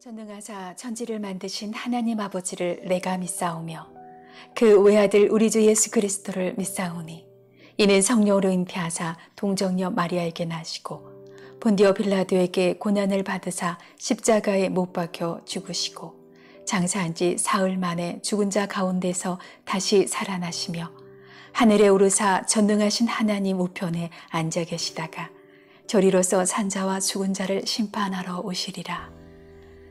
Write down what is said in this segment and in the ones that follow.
전능하사 천지를 만드신 하나님 아버지를 내가 믿사오며 그 외아들 우리 주 예수 그리스도를 믿사오니 이는 성령으로 잉태하사 동정녀 마리아에게 나시고 본디오 빌라도에게 고난을 받으사 십자가에 못 박혀 죽으시고 장사한 지 사흘 만에 죽은 자 가운데서 다시 살아나시며 하늘에 오르사 전능하신 하나님 우편에 앉아 계시다가 저리로서 산자와 죽은 자를 심판하러 오시리라.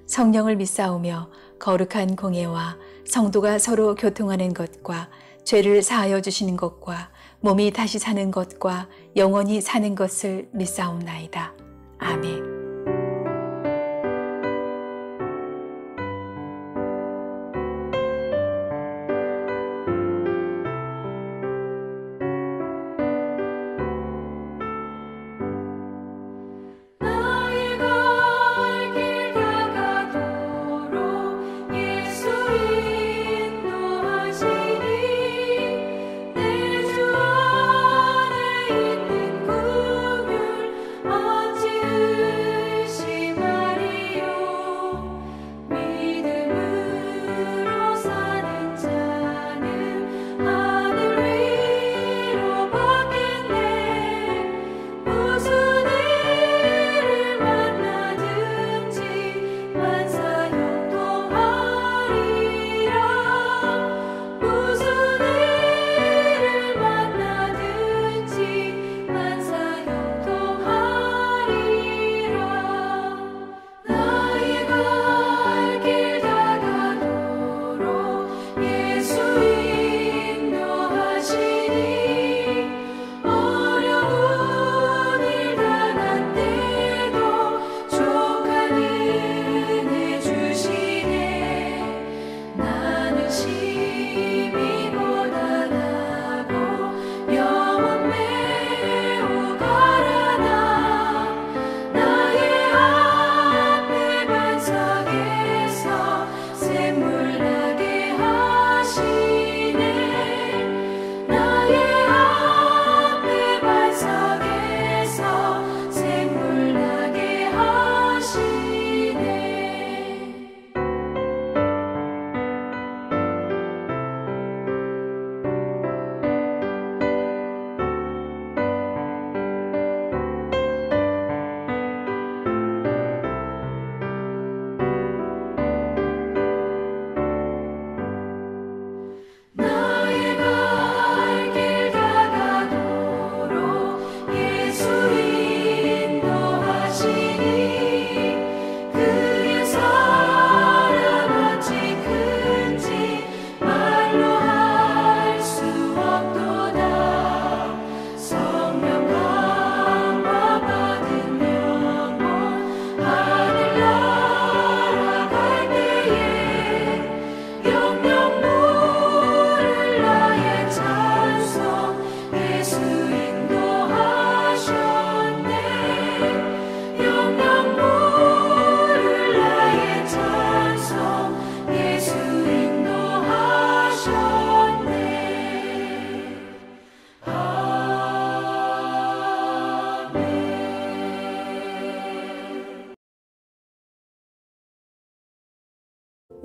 성령을 믿사오며 거룩한 공예와 성도가 서로 교통하는 것과 죄를 사하여 주시는 것과 몸이 다시 사는 것과 영원히 사는 것을 믿사옵나이다. 아멘.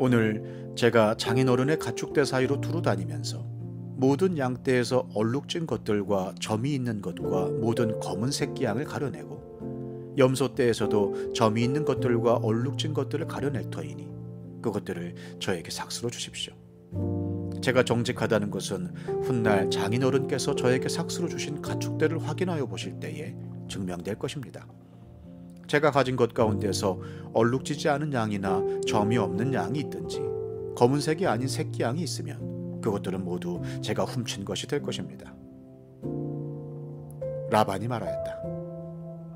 오늘 제가 장인어른의 가축대 사이로 두루 다니면서 모든 양떼에서 얼룩진 것들과 점이 있는 것과 모든 검은 새끼 양을 가려내고 염소떼에서도 점이 있는 것들과 얼룩진 것들을 가려낼 터이니 그것들을 저에게 삭스로 주십시오. 제가 정직하다는 것은 훗날 장인어른께서 저에게 삭스로 주신 가축대를 확인하여 보실 때에 증명될 것입니다. 제가 가진 것 가운데서 얼룩지지 않은 양이나 점이 없는 양이 있든지 검은색이 아닌 새끼 양이 있으면 그것들은 모두 제가 훔친 것이 될 것입니다. 라반이 말하였다.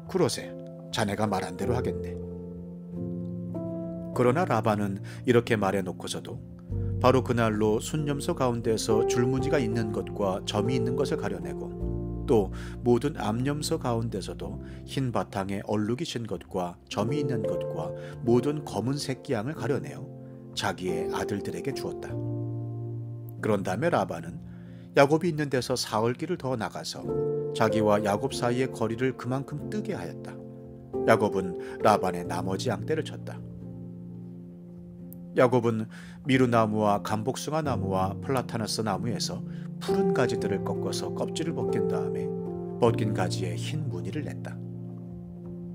그러세, 자네가 말한 대로 하겠네. 그러나 라반은 이렇게 말해놓고서도 바로 그날로 순념소 가운데서 줄무늬가 있는 것과 점이 있는 것을 가려내고 또 모든 암염소 가운데서도 흰 바탕에 얼룩이 진 것과 점이 있는 것과 모든 검은 새끼 양을 가려내어 자기의 아들들에게 주었다. 그런 다음에 라반은 야곱이 있는 데서 사흘 길을 더 나가서 자기와 야곱 사이의 거리를 그만큼 뜨게 하였다. 야곱은 라반의 나머지 양떼를 쳤다. 야곱은 미루나무와 감복숭아 나무와 플라타너스 나무에서 푸른 가지들을 꺾어서 껍질을 벗긴 다음에 벗긴 가지에 흰 무늬를 냈다.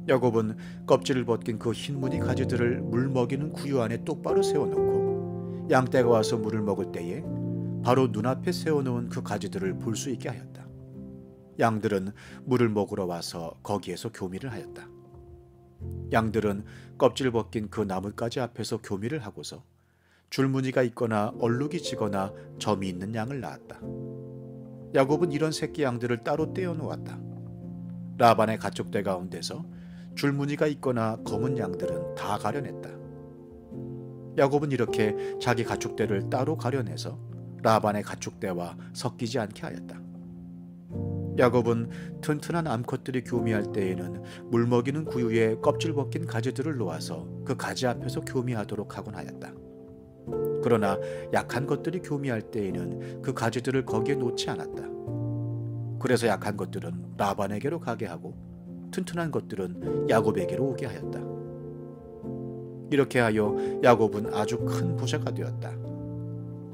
야곱은 껍질을 벗긴 그 흰 무늬 가지들을 물 먹이는 구유 안에 똑바로 세워놓고 양떼가 와서 물을 먹을 때에 바로 눈앞에 세워놓은 그 가지들을 볼 수 있게 하였다. 양들은 물을 먹으러 와서 거기에서 교미를 하였다. 양들은 껍질 벗긴 그 나뭇가지 앞에서 교미를 하고서 줄무늬가 있거나 얼룩이 지거나 점이 있는 양을 낳았다. 야곱은 이런 새끼 양들을 따로 떼어 놓았다. 라반의 가축대 가운데서 줄무늬가 있거나 검은 양들은 다 가려냈다. 야곱은 이렇게 자기 가축대를 따로 가려내서 라반의 가축대와 섞이지 않게 하였다. 야곱은 튼튼한 암컷들이 교미할 때에는 물먹이는 구유에 껍질 벗긴 가지들을 놓아서 그 가지 앞에서 교미하도록 하곤 하였다. 그러나 약한 것들이 교미할 때에는 그 가지들을 거기에 놓지 않았다. 그래서 약한 것들은 라반에게로 가게 하고 튼튼한 것들은 야곱에게로 오게 하였다. 이렇게 하여 야곱은 아주 큰 부자가 되었다.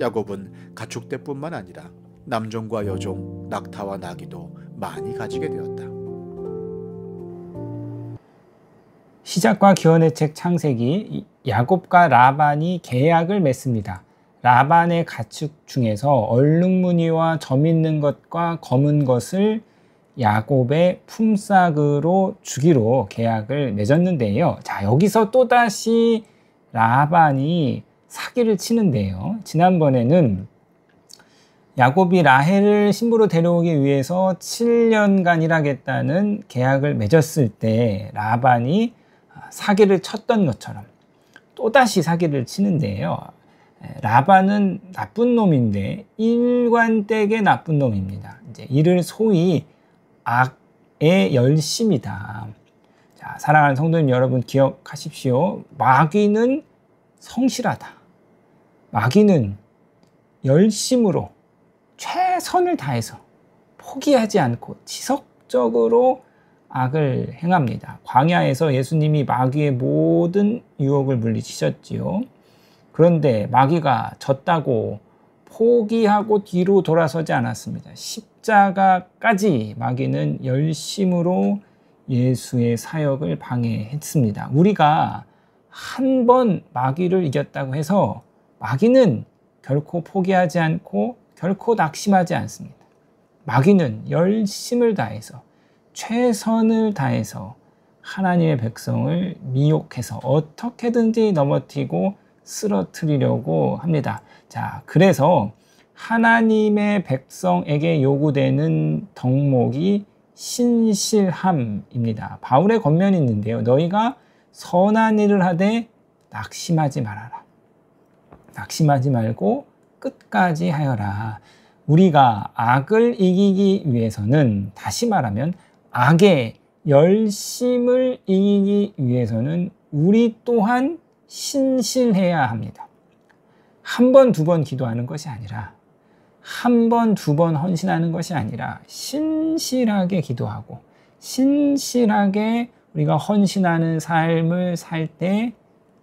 야곱은 가축대뿐만 아니라 남종과 여종, 낙타와 나귀도 많이 가지게 되었다. 시작과 기원의 책 창세기, 야곱과 라반이 계약을 맺습니다. 라반의 가축 중에서 얼룩무늬와 점 있는 것과 검은 것을 야곱의 품삯으로 주기로 계약을 맺었는데요. 자, 여기서 또다시 라반이 사기를 치는데요. 지난번에는 야곱이 라헬을 신부로 데려오기 위해서 7년간 일하겠다는 계약을 맺었을 때 라반이 사기를 쳤던 것처럼 또다시 사기를 치는데요. 라반은 나쁜 놈인데 일관되게 나쁜 놈입니다. 이제 이를 소위 악의 열심이다. 자, 사랑하는 성도님 여러분 기억하십시오. 마귀는 성실하다. 마귀는 열심으로 최선을 다해서 포기하지 않고 지속적으로 악을 행합니다. 광야에서 예수님이 마귀의 모든 유혹을 물리치셨지요. 그런데 마귀가 졌다고 포기하고 뒤로 돌아서지 않았습니다. 십자가까지 마귀는 열심으로 예수의 사역을 방해했습니다. 우리가 한 번 마귀를 이겼다고 해서 마귀는 결코 포기하지 않고 결코 낙심하지 않습니다. 마귀는 열심을 다해서 최선을 다해서 하나님의 백성을 미혹해서 어떻게든지 넘어뜨리고 쓰러뜨리려고 합니다. 자, 그래서 하나님의 백성에게 요구되는 덕목이 신실함입니다. 바울의 권면이 있는데요. 너희가 선한 일을 하되 낙심하지 말아라. 낙심하지 말고 끝까지 하여라. 우리가 악을 이기기 위해서는, 다시 말하면 악의 열심을 이기기 위해서는 우리 또한 신실해야 합니다. 한 번, 두 번 기도하는 것이 아니라, 한 번, 두 번 헌신하는 것이 아니라 신실하게 기도하고 신실하게 우리가 헌신하는 삶을 살 때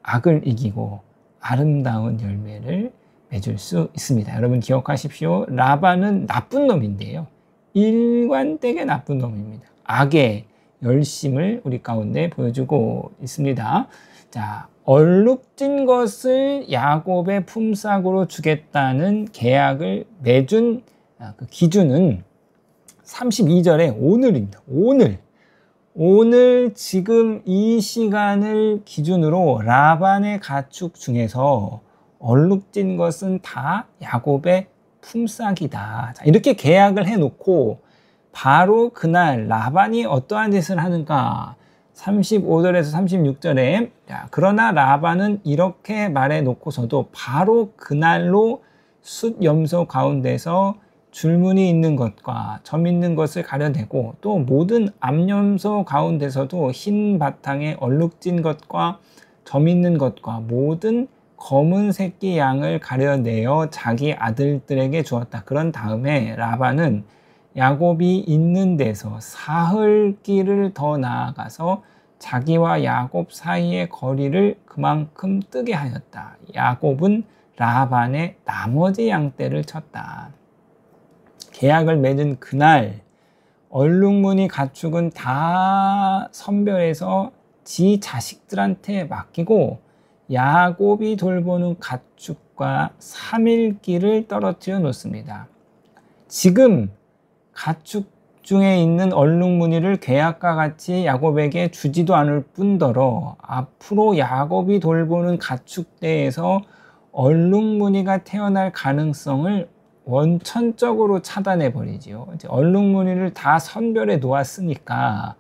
악을 이기고 아름다운 열매를 맺을 수 있습니다. 여러분 기억하십시오. 라반은 나쁜 놈인데요. 일관되게 나쁜 놈입니다. 악의 열심을 우리 가운데 보여주고 있습니다. 자, 얼룩진 것을 야곱의 품삯으로 주겠다는 계약을 맺은 그 기준은 32절의 오늘입니다. 오늘 지금 이 시간을 기준으로 라반의 가축 중에서 얼룩진 것은 다 야곱의 품삯이다. 자, 이렇게 계약을 해놓고 바로 그날 라반이 어떠한 짓을 하는가? 35절에서 36절에 그러나 라반은 이렇게 말해놓고서도 바로 그날로 숫염소 가운데서 줄무늬 있는 것과 점 있는 것을 가려내고 또 모든 암염소 가운데서도 흰 바탕에 얼룩진 것과 점 있는 것과 모든 검은 새끼 양을 가려내어 자기 아들들에게 주었다. 그런 다음에 라반은 야곱이 있는 데서 사흘 길을 더 나아가서 자기와 야곱 사이의 거리를 그만큼 뜨게 하였다. 야곱은 라반의 나머지 양떼를 쳤다. 계약을 맺은 그날 얼룩무늬 가축은 다 선별해서 지 자식들한테 맡기고 야곱이 돌보는 가축과 3일기를 떨어뜨려 놓습니다. 지금 가축 중에 있는 얼룩무늬를 계약과 같이 야곱에게 주지도 않을 뿐더러 앞으로 야곱이 돌보는 가축대에서 얼룩무늬가 태어날 가능성을 원천적으로 차단해 버리지요. 얼룩무늬를 다 선별해 놓았으니까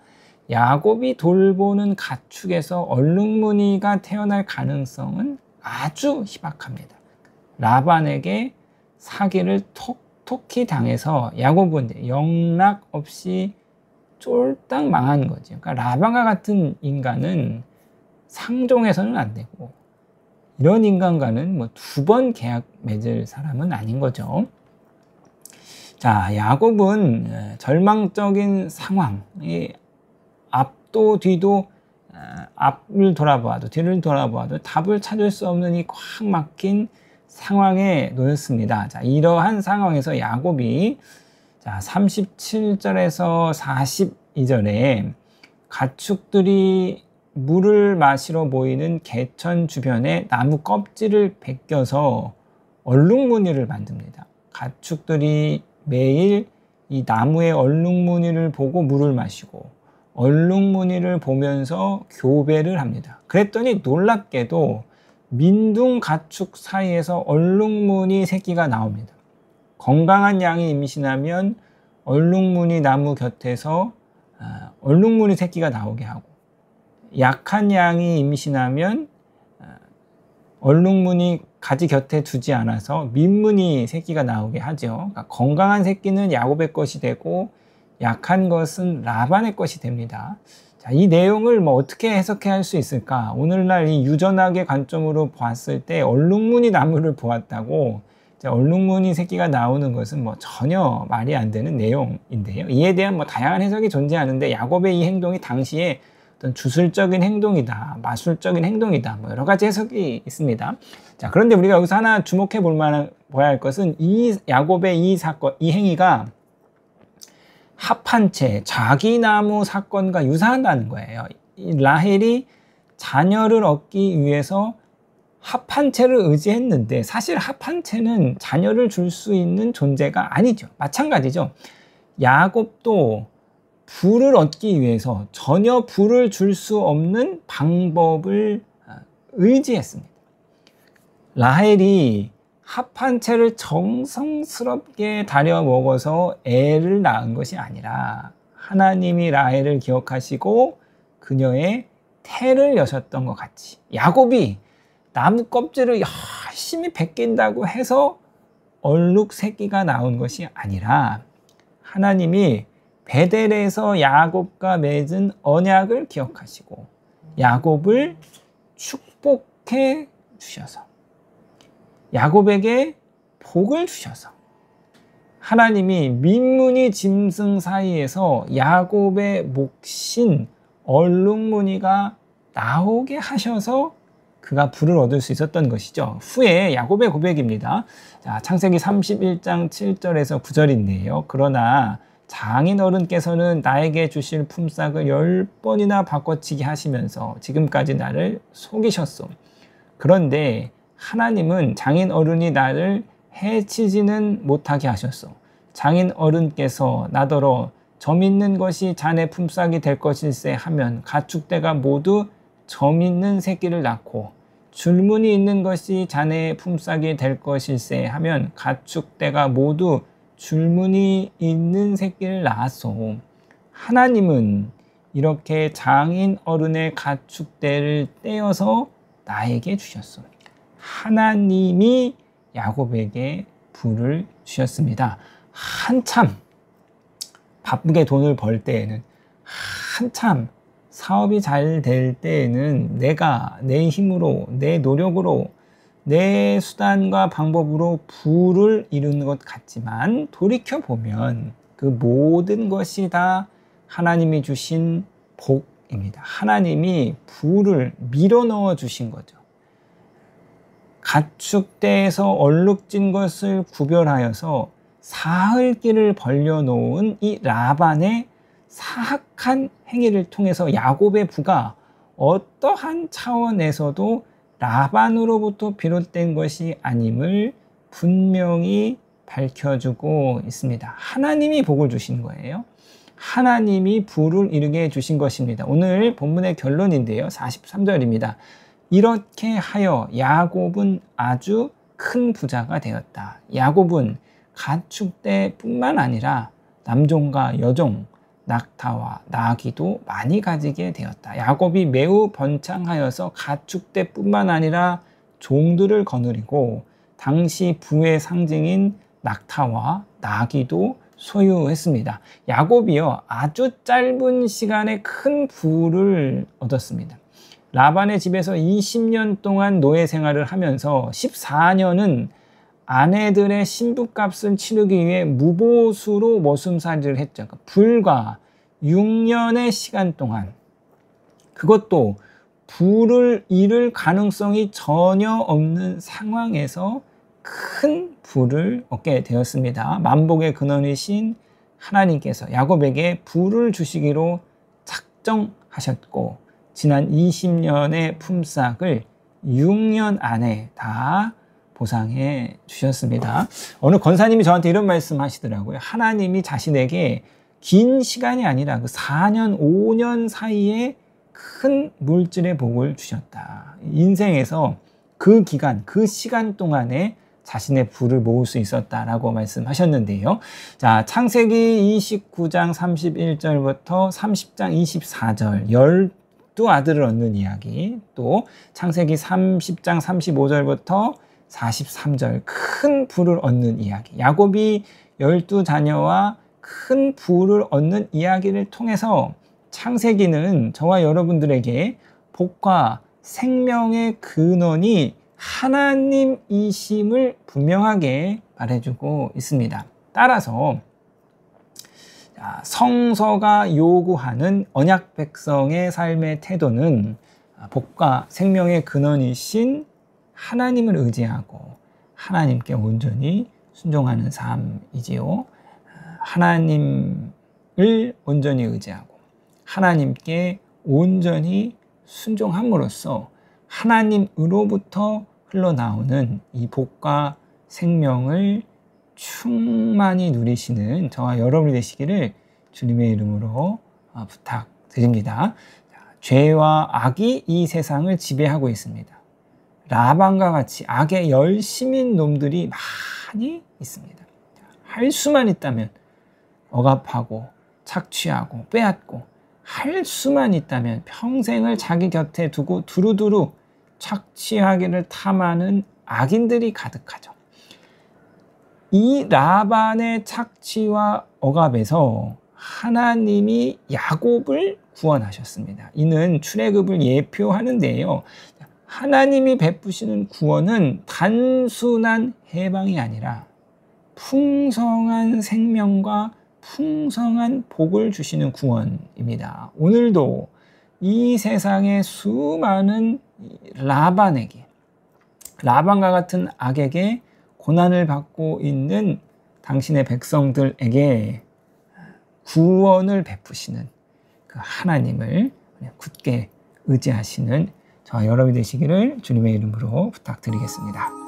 야곱이 돌보는 가축에서 얼룩무늬가 태어날 가능성은 아주 희박합니다. 라반에게 사기를 톡톡히 당해서 야곱은 영락 없이 쫄딱 망한 거죠. 그러니까 라반과 같은 인간은 상종해서는 안 되고 이런 인간과는 뭐 2번 계약 맺을 사람은 아닌 거죠. 자, 야곱은 절망적인 상황, 앞도 뒤도 앞을 돌아보아도 뒤를 돌아보아도 답을 찾을 수 없는 이 꽉 막힌 상황에 놓였습니다. 자, 이러한 상황에서 야곱이 37절에서 42절에 가축들이 물을 마시러 모이는 개천 주변에 나무 껍질을 벗겨서 얼룩무늬를 만듭니다. 가축들이 매일 이 나무의 얼룩무늬를 보고 물을 마시고 얼룩무늬를 보면서 교배를 합니다. 그랬더니 놀랍게도 민둥 가축 사이에서 얼룩무늬 새끼가 나옵니다. 건강한 양이 임신하면 얼룩무늬 나무 곁에서 얼룩무늬 새끼가 나오게 하고 약한 양이 임신하면 얼룩무늬 가지 곁에 두지 않아서 민무늬 새끼가 나오게 하죠. 그러니까 건강한 새끼는 야곱의 것이 되고 약한 것은 라반의 것이 됩니다. 자, 이 내용을 뭐 어떻게 해석해야 할 수 있을까? 오늘날 이 유전학의 관점으로 봤을 때 얼룩무늬 나무를 보았다고 얼룩무늬 새끼가 나오는 것은 뭐 전혀 말이 안 되는 내용인데요. 이에 대한 뭐 다양한 해석이 존재하는데 야곱의 이 행동이 당시에 어떤 주술적인 행동이다, 마술적인 행동이다, 뭐 여러 가지 해석이 있습니다. 자, 그런데 우리가 여기서 하나 주목해 봐야 할 것은 이 야곱의 이 사건, 이 행위가 합한 채 자기나무 사건과 유사하다는 거예요. 이 라헬이 자녀를 얻기 위해서 합한 채를 의지했는데 사실 합한 채는 자녀를 줄 수 있는 존재가 아니죠. 마찬가지죠. 야곱도 부를 얻기 위해서 전혀 부를 줄 수 없는 방법을 의지했습니다. 라헬이 합한 채를 정성스럽게 다려 먹어서 애를 낳은 것이 아니라 하나님이 라헬을 기억하시고 그녀의 태를 여셨던 것 같이 야곱이 나무 껍질을 열심히 벗긴다고 해서 얼룩 새끼가 나온 것이 아니라 하나님이 베델에서 야곱과 맺은 언약을 기억하시고 야곱을 축복해 주셔서 야곱에게 복을 주셔서 하나님이 민무늬 짐승 사이에서 야곱의 몫인 얼룩무늬가 나오게 하셔서 그가 부를 얻을 수 있었던 것이죠. 후에 야곱의 고백입니다. 자, 창세기 31장 7절에서 9절인데요. 그러나 장인 어른께서는 나에게 주실 품삯을 10번이나 바꿔치기 하시면서 지금까지 나를 속이셨소. 그런데 하나님은 장인 어른이 나를 해치지는 못하게 하셨소. 장인 어른께서 나더러 점 있는 것이 자네 품삯이 될 것일세 하면 가축대가 모두 점 있는 새끼를 낳고 줄무늬 있는 것이 자네의 품삯이 될 것일세 하면 가축대가 모두 줄무늬 있는 새끼를 낳았소. 하나님은 이렇게 장인 어른의 가축대를 떼어서 나에게 주셨소. 하나님이 야곱에게 부를 주셨습니다. 한참 바쁘게 돈을 벌 때에는, 한참 사업이 잘 될 때에는 내가 내 힘으로, 내 노력으로, 내 수단과 방법으로 부를 이루는 것 같지만 돌이켜보면 그 모든 것이 다 하나님이 주신 부입니다. 하나님이 부를 밀어넣어 주신 거죠. 가축대에서 얼룩진 것을 구별하여서 사흘길을 벌려놓은 이 라반의 사악한 행위를 통해서 야곱의 부가 어떠한 차원에서도 라반으로부터 비롯된 것이 아님을 분명히 밝혀주고 있습니다. 하나님이 복을 주신 거예요. 하나님이 부를 이루게 해주신 것입니다. 오늘 본문의 결론인데요. 43절입니다. 이렇게 하여 야곱은 아주 큰 부자가 되었다. 야곱은 가축대뿐만 아니라 남종과 여종, 낙타와 나귀도 많이 가지게 되었다. 야곱이 매우 번창하여서 가축대뿐만 아니라 종들을 거느리고 당시 부의 상징인 낙타와 나귀도 소유했습니다. 야곱이요, 아주 짧은 시간에 큰 부를 얻었습니다. 라반의 집에서 20년 동안 노예 생활을 하면서 14년은 아내들의 신부값을 치르기 위해 무보수로 머슴살이를 했죠. 불과 6년의 시간 동안, 그것도 부를 잃을 가능성이 전혀 없는 상황에서 큰 부를 얻게 되었습니다. 만복의 근원이신 하나님께서 야곱에게 부를 주시기로 작정하셨고 지난 20년의 품삯을 6년 안에 다 보상해 주셨습니다. 어느 권사님이 저한테 이런 말씀 하시더라고요. 하나님이 자신에게 긴 시간이 아니라 그 4년, 5년 사이에 큰 물질의 복을 주셨다. 인생에서 그 기간, 그 시간 동안에 자신의 부를 모을 수 있었다라고 말씀하셨는데요. 자, 창세기 29장 31절부터 30장 24절 12아들을 얻는 이야기, 또 창세기 30장 35절부터 43절 큰 부를 얻는 이야기, 야곱이 12자녀와 큰 부를 얻는 이야기를 통해서 창세기는 저와 여러분들에게 복과 생명의 근원이 하나님이심을 분명하게 말해주고 있습니다. 따라서 성서가 요구하는 언약 백성의 삶의 태도는 복과 생명의 근원이신 하나님을 의지하고 하나님께 온전히 순종하는 삶이지요. 하나님을 온전히 의지하고 하나님께 온전히 순종함으로써 하나님으로부터 흘러나오는 이 복과 생명을 충만히 누리시는 저와 여러분이 되시기를 주님의 이름으로 부탁드립니다. 죄와 악이 이 세상을 지배하고 있습니다. 라반과 같이 악의 열심인 놈들이 많이 있습니다. 할 수만 있다면 억압하고 착취하고 빼앗고, 할 수만 있다면 평생을 자기 곁에 두고 두루두루 착취하기를 탐하는 악인들이 가득하죠. 이 라반의 착취와 억압에서 하나님이 야곱을 구원하셨습니다. 이는 출애굽을 예표하는데요. 하나님이 베푸시는 구원은 단순한 해방이 아니라 풍성한 생명과 풍성한 복을 주시는 구원입니다. 오늘도 이 세상의 수많은 라반에게, 라반과 같은 악에게 고난을 받고 있는 당신의 백성들에게 구원을 베푸시는 그 하나님을 굳게 의지하시는 저와 여러분이 되시기를 주님의 이름으로 부탁드리겠습니다.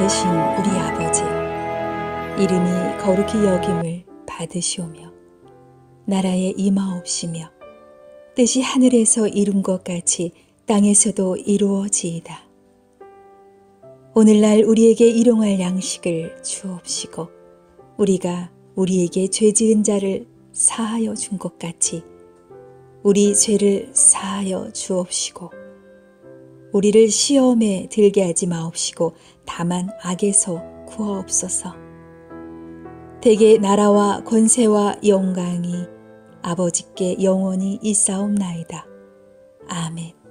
되신 우리 아버지여, 이름이 거룩히 여김을 받으시오며 나라에 임하옵시며 뜻이 하늘에서 이룬 것 같이 땅에서도 이루어지이다. 오늘날 우리에게 일용할 양식을 주옵시고 우리가 우리에게 죄 지은 자를 사하여 준 것 같이 우리 죄를 사하여 주옵시고 우리를 시험에 들게 하지 마옵시고 다만 악에서 구하옵소서. 대개 나라와 권세와 영광이 아버지께 영원히 있사옵나이다. 아멘.